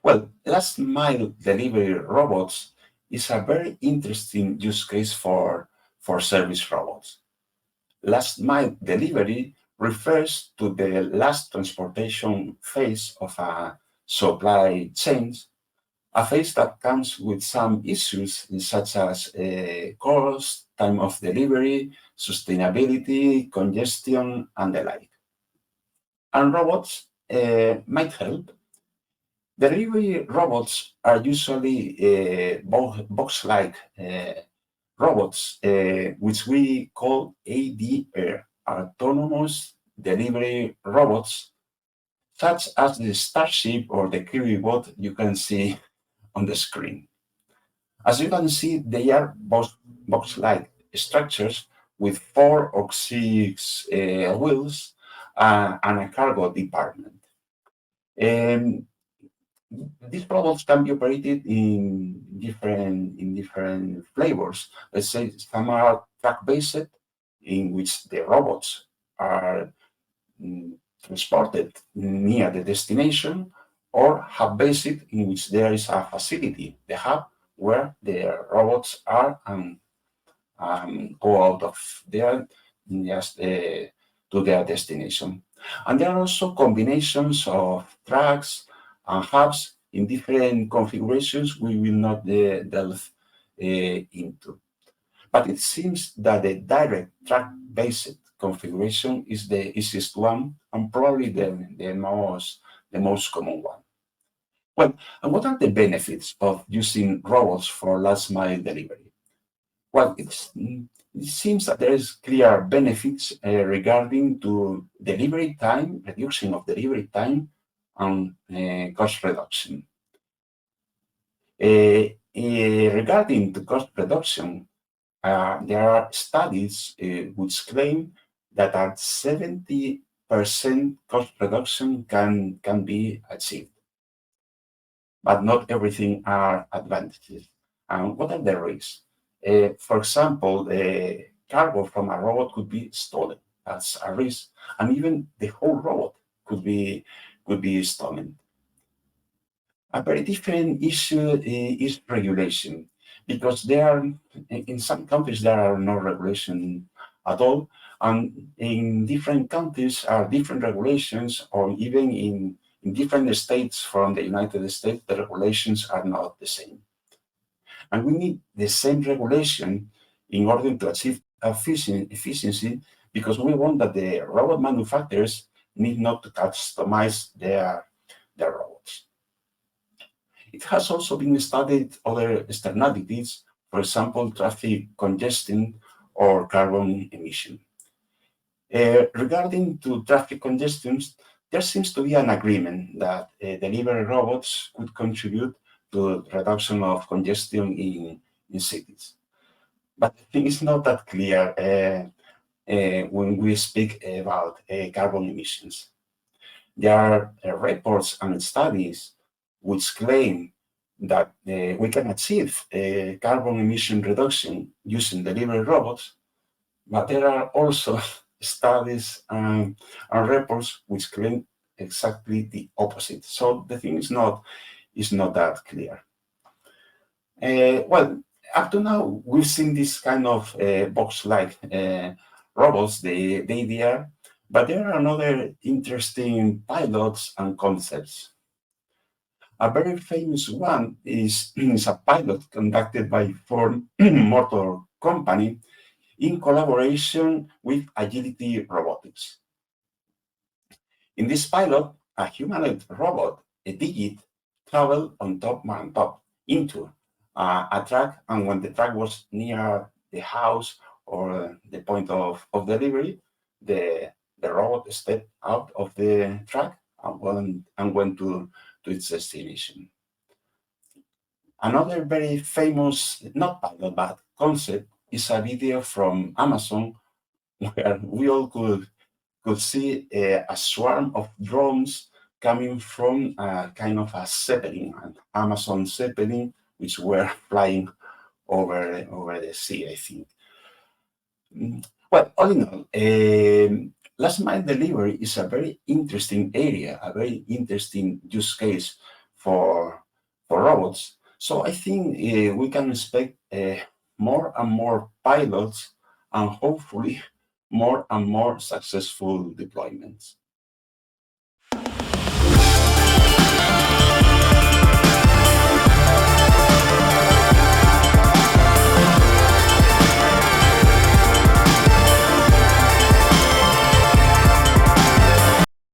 Well, last mile delivery robots is a very interesting use case for service robots. Last mile delivery refers to the last transportation phase of a supply chain, a phase that comes with some issues such as cost, time of delivery, sustainability, congestion, and the like. And robots might help. Delivery robots are usually box-like robots, which we call ADR, autonomous delivery robots, such as the Starship or the Kiribot you can see on the screen. As you can see, they are box-like structures with 4 or 6 wheels and a cargo department. Um, these robots can be operated in different flavors. Let's say some are track-based, in which the robots are transported near the destination, or hub-based, in which there is a facility, the hub, where the robots are and go out of there just to their destination. And there are also combinations of tracks and hubs in different configurations we will not delve into. But it seems that the direct track-based configuration is the easiest one and probably the most common one. Well, and what are the benefits of using robots for last mile delivery? Well, it seems that there is clear benefits regarding to delivery time, reduction of delivery time, and cost reduction. Regarding the cost reduction, there are studies which claim that at 70% cost reduction can be achieved, but not everything are advantages. And what are the risks? For example, the cargo from a robot could be stolen. That's a risk, and even the whole robot could be stolen. A very different issue is regulation, because there are in some countries there are no regulation at all, and in different countries are different regulations, or even in different states from the United States, the regulations are not the same. And we need the same regulation in order to achieve efficiency, because we want that the robot manufacturers need not to customize their robots. It has also been studied other externalities, for example, traffic congestion or carbon emission. Regarding to traffic congestion, there seems to be an agreement that delivery robots could contribute to reduction of congestion in cities. But the thing is not that clear when we speak about carbon emissions. There are reports and studies which claim that we can achieve carbon emission reduction using delivery robots, but there are also studies and reports which claim exactly the opposite. So the thing is not that clear. Well, up to now, we've seen this kind of box-like robots, the ADR, but there are another interesting pilots and concepts. A very famous one is a pilot conducted by Ford Motor Company in collaboration with Agility Robotics. In this pilot, a humanoid robot, a Digit, traveled on top into a truck, and when the truck was near the house or the point of delivery, the robot stepped out of the truck and went to its destination. Another very famous, not pilot, but concept is a video from Amazon where we all could see a swarm of drones coming from a kind of a Zeppelin, an Amazon Zeppelin, which were flying over the sea, I think. Well, all in all, last mile delivery is a very interesting area, a very interesting use case for robots. So I think we can expect more and more pilots and hopefully more and more successful deployments.